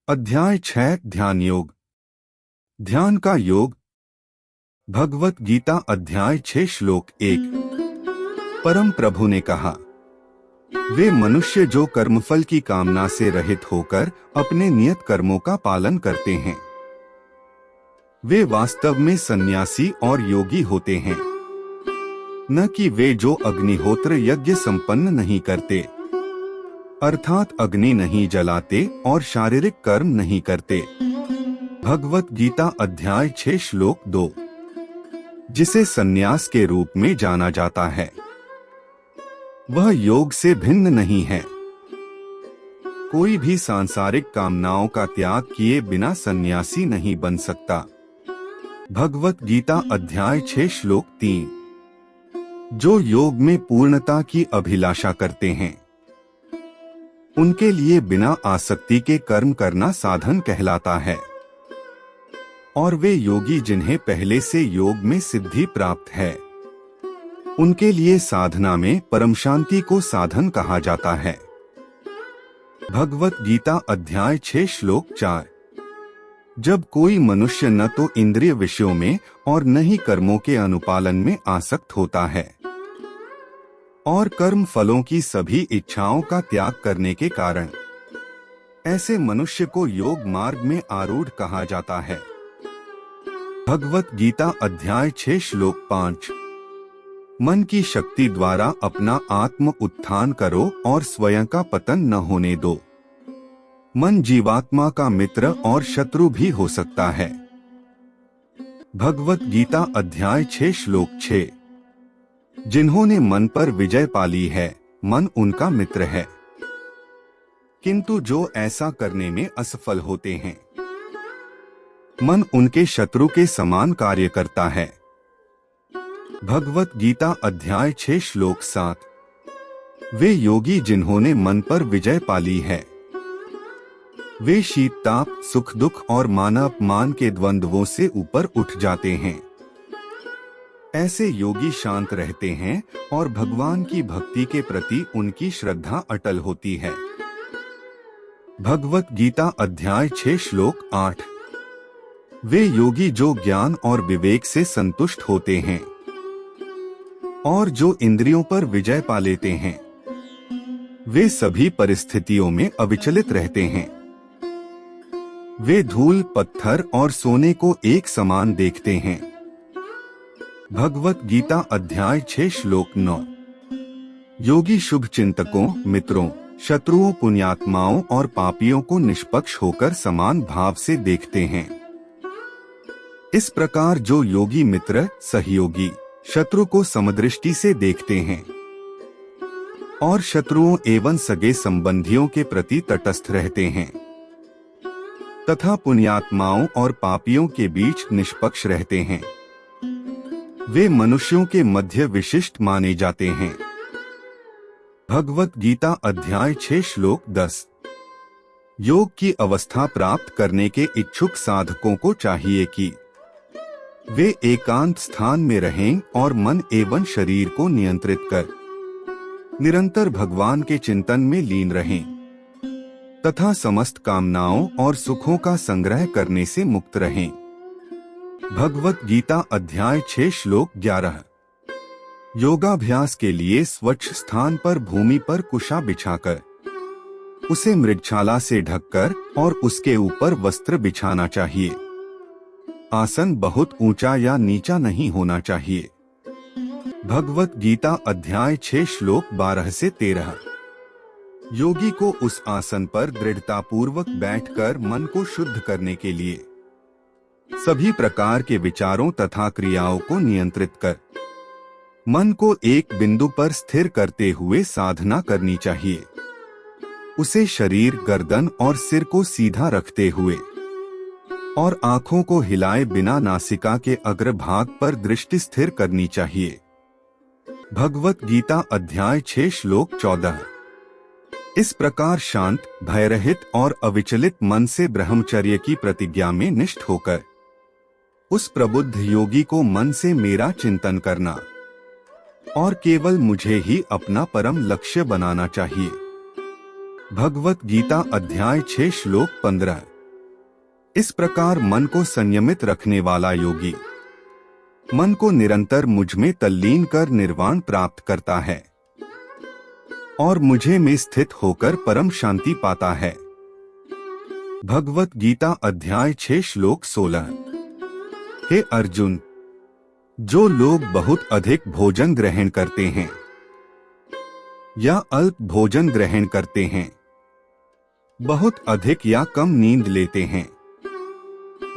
अध्याय 6 ध्यान योग। ध्यान का योग। भगवत गीता अध्याय 6 श्लोक 1। परम प्रभु ने कहा, वे मनुष्य जो कर्मफल की कामना से रहित होकर अपने नियत कर्मों का पालन करते हैं, वे वास्तव में सन्यासी और योगी होते हैं, न कि वे जो अग्निहोत्र यज्ञ संपन्न नहीं करते, अर्थात अग्नि नहीं जलाते और शारीरिक कर्म नहीं करते। भगवत गीता अध्याय 6 श्लोक 2। जिसे सन्यास के रूप में जाना जाता है, वह योग से भिन्न नहीं है। कोई भी सांसारिक कामनाओं का त्याग किए बिना सन्यासी नहीं बन सकता। भगवत गीता अध्याय 6 श्लोक 3। जो योग में पूर्णता की अभिलाषा करते हैं, उनके लिए बिना आसक्ति के कर्म करना साधन कहलाता है, और वे योगी जिन्हें पहले से योग में सिद्धि प्राप्त है, उनके लिए साधना में परम शांति को साधन कहा जाता है। भगवत गीता अध्याय 6 श्लोक 4। जब कोई मनुष्य न तो इंद्रिय विषयों में और न ही कर्मों के अनुपालन में आसक्त होता है, और कर्म फलों की सभी इच्छाओं का त्याग करने के कारण ऐसे मनुष्य को योग मार्ग में आरूढ़ कहा जाता है। भगवत गीता अध्याय 6 श्लोक 5। मन की शक्ति द्वारा अपना आत्म उत्थान करो और स्वयं का पतन न होने दो। मन जीवात्मा का मित्र और शत्रु भी हो सकता है। भगवत गीता अध्याय 6 श्लोक 6। जिन्होंने मन पर विजय पाली है, मन उनका मित्र है, किंतु जो ऐसा करने में असफल होते हैं, मन उनके शत्रु के समान कार्य करता है। भगवत गीता अध्याय 6 श्लोक 7। वे योगी जिन्होंने मन पर विजय पाली है, वे शीत ताप, सुख दुख और मान अपमान के द्वंद्वों से ऊपर उठ जाते हैं। ऐसे योगी शांत रहते हैं और भगवान की भक्ति के प्रति उनकी श्रद्धा अटल होती है। भगवत गीता अध्याय 6 श्लोक 8। वे योगी जो ज्ञान और विवेक से संतुष्ट होते हैं और जो इंद्रियों पर विजय पा लेते हैं, वे सभी परिस्थितियों में अविचलित रहते हैं। वे धूल, पत्थर और सोने को एक समान देखते हैं। भगवत गीता अध्याय 6 श्लोक 9। योगी शुभ चिंतकों, मित्रों, शत्रुओं, पुण्यात्माओं और पापियों को निष्पक्ष होकर समान भाव से देखते हैं। इस प्रकार जो योगी मित्र, सहयोगी, शत्रु को समदृष्टि से देखते हैं और शत्रुओं एवं सगे संबंधियों के प्रति तटस्थ रहते हैं, तथा पुण्यात्माओं और पापियों के बीच निष्पक्ष रहते हैं, वे मनुष्यों के मध्य विशिष्ट माने जाते हैं। भगवत गीता अध्याय 6 श्लोक 10। योग की अवस्था प्राप्त करने के इच्छुक साधकों को चाहिए कि वे एकांत स्थान में रहें और मन एवं शरीर को नियंत्रित कर निरंतर भगवान के चिंतन में लीन रहें, तथा समस्त कामनाओं और सुखों का संग्रह करने से मुक्त रहें। भगवत गीता अध्याय 6 श्लोक 11। योगाभ्यास के लिए स्वच्छ स्थान पर भूमि पर कुशा बिछाकर उसे मृगछाला से ढककर और उसके ऊपर वस्त्र बिछाना चाहिए। आसन बहुत ऊंचा या नीचा नहीं होना चाहिए। भगवत गीता अध्याय 6 श्लोक 12 से 13। योगी को उस आसन पर दृढ़तापूर्वक बैठकर मन को शुद्ध करने के लिए सभी प्रकार के विचारों तथा क्रियाओं को नियंत्रित कर मन को एक बिंदु पर स्थिर करते हुए साधना करनी चाहिए। उसे शरीर, गर्दन और सिर को सीधा रखते हुए और आंखों को हिलाए बिना नासिका के अग्रभाग पर दृष्टि स्थिर करनी चाहिए। भगवत गीता अध्याय 6 श्लोक 14। इस प्रकार शांत, भयरहित और अविचलित मन से ब्रह्मचर्य की प्रतिज्ञा में निष्ठ होकर उस प्रबुद्ध योगी को मन से मेरा चिंतन करना और केवल मुझे ही अपना परम लक्ष्य बनाना चाहिए। भगवत गीता अध्याय 6 श्लोक 15। इस प्रकार मन को संयमित रखने वाला योगी मन को निरंतर मुझ में तल्लीन कर निर्वाण प्राप्त करता है और मुझे में स्थित होकर परम शांति पाता है। भगवत गीता अध्याय 6 श्लोक 16। हे अर्जुन, जो लोग बहुत अधिक भोजन ग्रहण करते हैं या अल्प भोजन ग्रहण करते हैं, बहुत अधिक या कम नींद लेते हैं,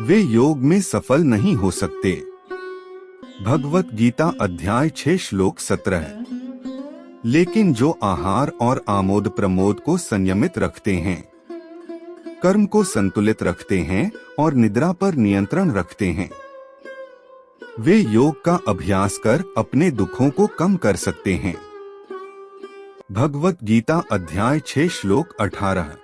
वे योग में सफल नहीं हो सकते। भगवत गीता अध्याय 6 श्लोक 17। लेकिन जो आहार और आमोद प्रमोद को संयमित रखते हैं, कर्म को संतुलित रखते हैं और निद्रा पर नियंत्रण रखते हैं, वे योग का अभ्यास कर अपने दुखों को कम कर सकते हैं। भगवत गीता अध्याय 6 श्लोक 18।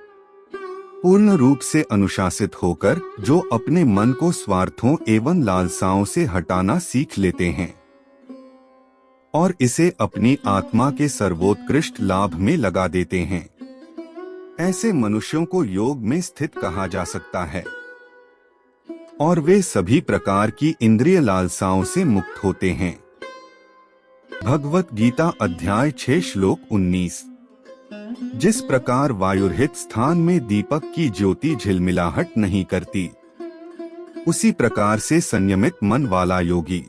पूर्ण रूप से अनुशासित होकर जो अपने मन को स्वार्थों एवं लालसाओं से हटाना सीख लेते हैं और इसे अपनी आत्मा के सर्वोत्कृष्ट लाभ में लगा देते हैं, ऐसे मनुष्यों को योग में स्थित कहा जा सकता है और वे सभी प्रकार की इंद्रिय लालसाओं से मुक्त होते हैं। भगवत गीता अध्याय 6 श्लोक 19। जिस प्रकार वायुरहित स्थान में दीपक की ज्योति झिलमिलाहट नहीं करती, उसी प्रकार से संयमित मन वाला योगी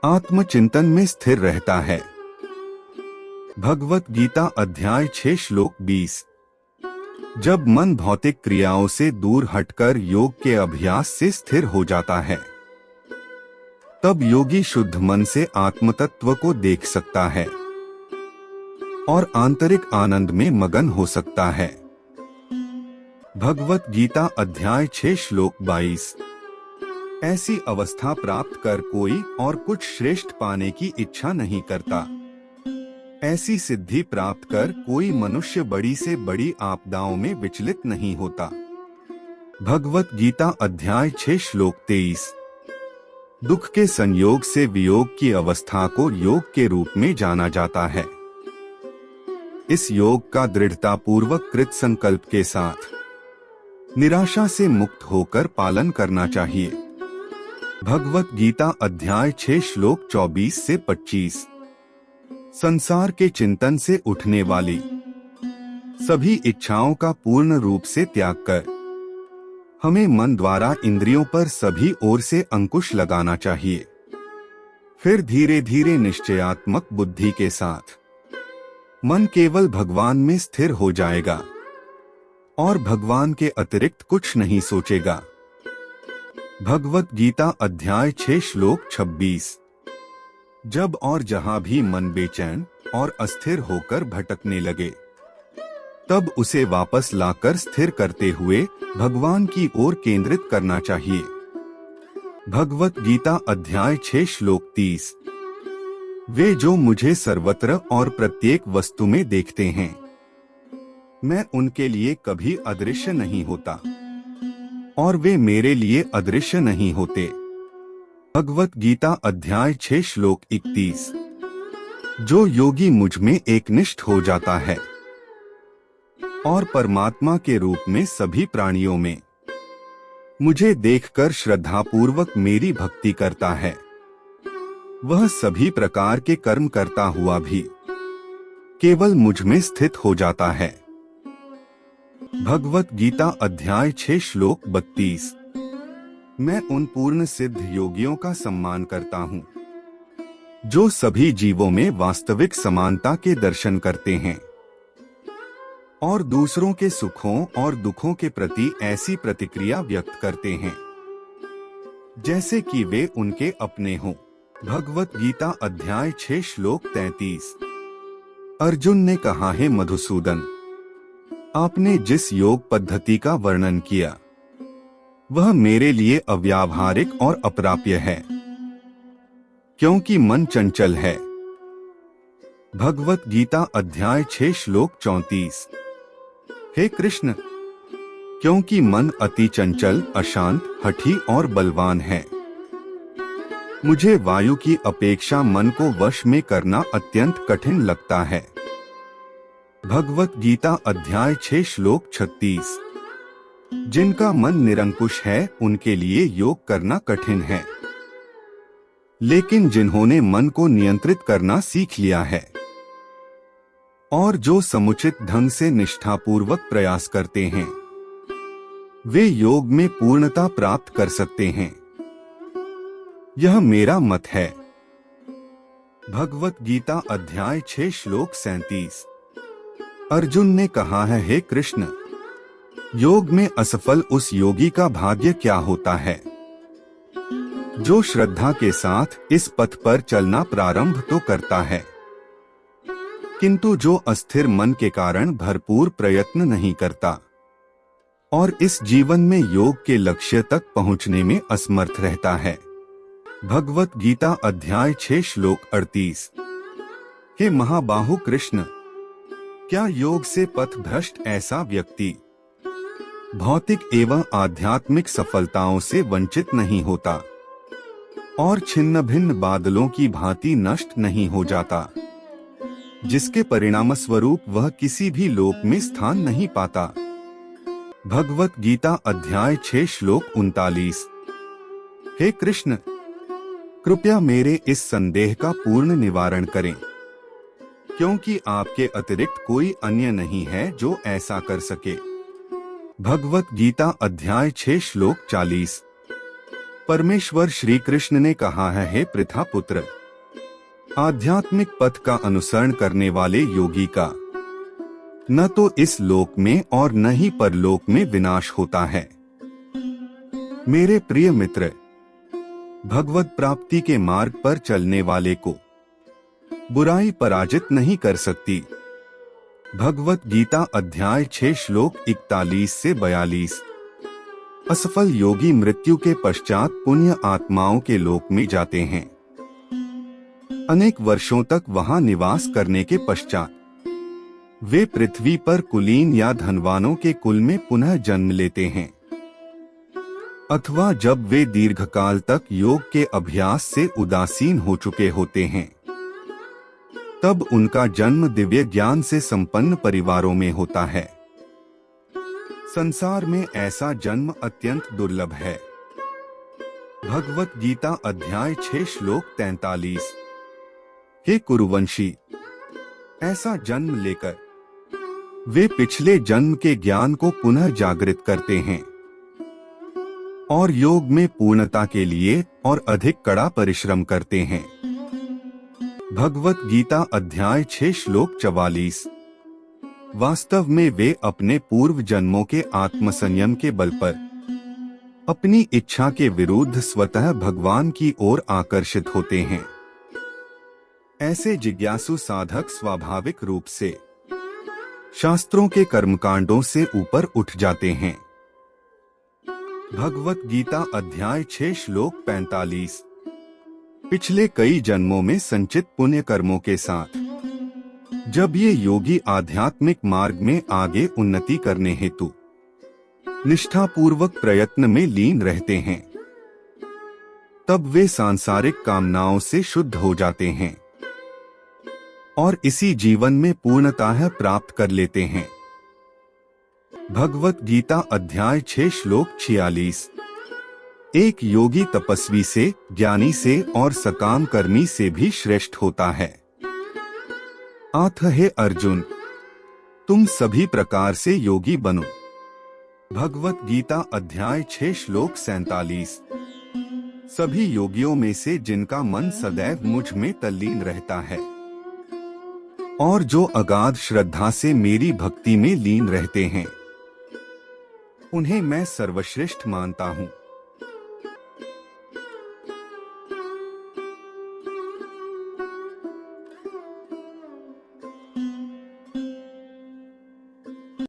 आत्मचिंतन में स्थिर रहता है। भगवत गीता अध्याय 6 श्लोक 20। जब मन भौतिक क्रियाओं से दूर हटकर योग के अभ्यास से स्थिर हो जाता है, तब योगी शुद्ध मन से आत्मतत्व को देख सकता है और आंतरिक आनंद में मगन हो सकता है। भगवत गीता अध्याय 6 श्लोक 22। ऐसी अवस्था प्राप्त कर कोई और कुछ श्रेष्ठ पाने की इच्छा नहीं करता। ऐसी सिद्धि प्राप्त कर कोई मनुष्य बड़ी से बड़ी आपदाओं में विचलित नहीं होता। भगवत गीता अध्याय 6 श्लोक 23। दुख के संयोग से वियोग की अवस्था को योग के रूप में जाना जाता है। इस योग का दृढ़ता पूर्वक कृत संकल्प के साथ निराशा से मुक्त होकर पालन करना चाहिए। भगवत गीता अध्याय 6 श्लोक 24 से 25। संसार के चिंतन से उठने वाली सभी इच्छाओं का पूर्ण रूप से त्याग कर हमें मन द्वारा इंद्रियों पर सभी ओर से अंकुश लगाना चाहिए। फिर धीरे धीरे निश्चयात्मक बुद्धि के साथ मन केवल भगवान में स्थिर हो जाएगा और भगवान के अतिरिक्त कुछ नहीं सोचेगा। भगवत गीता अध्याय 6 श्लोक 26। जब और जहां भी मन बेचैन और अस्थिर होकर भटकने लगे, तब उसे वापस लाकर स्थिर करते हुए भगवान की ओर केंद्रित करना चाहिए। भगवत गीता अध्याय 6 श्लोक 30। वे जो मुझे सर्वत्र और प्रत्येक वस्तु में देखते हैं, मैं उनके लिए कभी अदृश्य नहीं होता और वे मेरे लिए अदृश्य नहीं होते। भगवत गीता अध्याय 6 श्लोक 31। जो योगी मुझ में एकनिष्ठ हो जाता है और परमात्मा के रूप में सभी प्राणियों में मुझे देखकर श्रद्धापूर्वक मेरी भक्ति करता है, वह सभी प्रकार के कर्म करता हुआ भी केवल मुझ में स्थित हो जाता है। भगवत गीता अध्याय 6 श्लोक 32। मैं उन पूर्ण सिद्ध योगियों का सम्मान करता हूँ जो सभी जीवों में वास्तविक समानता के दर्शन करते हैं और दूसरों के सुखों और दुखों के प्रति ऐसी प्रतिक्रिया व्यक्त करते हैं जैसे कि वे उनके अपने हों। भगवत गीता अध्याय 6 श्लोक 33। अर्जुन ने कहा, है मधुसूदन, आपने जिस योग पद्धति का वर्णन किया वह मेरे लिए अव्यावहारिक और अप्राप्य है, क्योंकि मन चंचल है। भगवत गीता अध्याय 6 श्लोक 34। हे कृष्ण, क्योंकि मन अति चंचल, अशांत, हठी और बलवान है, मुझे वायु की अपेक्षा मन को वश में करना अत्यंत कठिन लगता है। भगवत गीता अध्याय 6 श्लोक 36। जिनका मन निरंकुश है उनके लिए योग करना कठिन है, लेकिन जिन्होंने मन को नियंत्रित करना सीख लिया है और जो समुचित ढंग से निष्ठापूर्वक प्रयास करते हैं, वे योग में पूर्णता प्राप्त कर सकते हैं। यह मेरा मत है। भगवत गीता अध्याय 6 श्लोक 37। अर्जुन ने कहा है, हे कृष्ण, योग में असफल उस योगी का भाग्य क्या होता है जो श्रद्धा के साथ इस पथ पर चलना प्रारंभ तो करता है, किंतु जो अस्थिर मन के कारण भरपूर प्रयत्न नहीं करता और इस जीवन में योग के लक्ष्य तक पहुंचने में असमर्थ रहता है। भगवत गीता अध्याय 6 श्लोक 38। हे महाबाहु कृष्ण, क्या योग से पथ भ्रष्ट ऐसा व्यक्ति भौतिक एवं आध्यात्मिक सफलताओं से वंचित नहीं होता और छिन्न भिन्न बादलों की भांति नष्ट नहीं हो जाता, जिसके परिणाम स्वरूप वह किसी भी लोक में स्थान नहीं पाता। भगवत गीता अध्याय 6 श्लोक 39। हे कृष्ण, कृपया मेरे इस संदेह का पूर्ण निवारण करें, क्योंकि आपके अतिरिक्त कोई अन्य नहीं है जो ऐसा कर सके। भगवत गीता अध्याय 6 श्लोक 40। परमेश्वर श्री कृष्ण ने कहा है, हे पृथा पुत्र, आध्यात्मिक पथ का अनुसरण करने वाले योगी का न तो इस लोक में और न ही परलोक में विनाश होता है। मेरे प्रिय मित्र, भगवत प्राप्ति के मार्ग पर चलने वाले को बुराई पराजित नहीं कर सकती। भगवत गीता अध्याय 6 श्लोक 41 से 42। असफल योगी मृत्यु के पश्चात पुण्य आत्माओं के लोक में जाते हैं। अनेक वर्षों तक वहां निवास करने के पश्चात वे पृथ्वी पर कुलीन या धनवानों के कुल में पुनः जन्म लेते हैं, अथवा जब वे दीर्घकाल तक योग के अभ्यास से उदासीन हो चुके होते हैं, तब उनका जन्म दिव्य ज्ञान से संपन्न परिवारों में होता है। संसार में ऐसा जन्म अत्यंत दुर्लभ है। भगवत गीता अध्याय 6 श्लोक 43। हे कुरुवंशी, ऐसा जन्म लेकर वे पिछले जन्म के ज्ञान को पुनः जागृत करते हैं और योग में पूर्णता के लिए और अधिक कड़ा परिश्रम करते हैं। भगवत गीता अध्याय 6 श्लोक 44। वास्तव में वे अपने पूर्व जन्मों के आत्मसंयम के बल पर अपनी इच्छा के विरुद्ध स्वतः भगवान की ओर आकर्षित होते हैं। ऐसे जिज्ञासु साधक स्वाभाविक रूप से शास्त्रों के कर्मकांडों से ऊपर उठ जाते हैं। भगवत गीता अध्याय 6 श्लोक 45। पिछले कई जन्मों में संचित पुण्य कर्मों के साथ जब ये योगी आध्यात्मिक मार्ग में आगे उन्नति करने हेतु निष्ठापूर्वक प्रयत्न में लीन रहते हैं, तब वे सांसारिक कामनाओं से शुद्ध हो जाते हैं और इसी जीवन में पूर्णतः प्राप्त कर लेते हैं। भगवत गीता अध्याय 6 श्लोक 46। एक योगी तपस्वी से, ज्ञानी से और सकाम कर्मी से भी श्रेष्ठ होता है। अतः हे अर्जुन, तुम सभी प्रकार से योगी बनो। भगवत गीता अध्याय 6 श्लोक 47। सभी योगियों में से जिनका मन सदैव मुझ में तल्लीन रहता है और जो अगाध श्रद्धा से मेरी भक्ति में लीन रहते हैं, उन्हें मैं सर्वश्रेष्ठ मानता हूँ।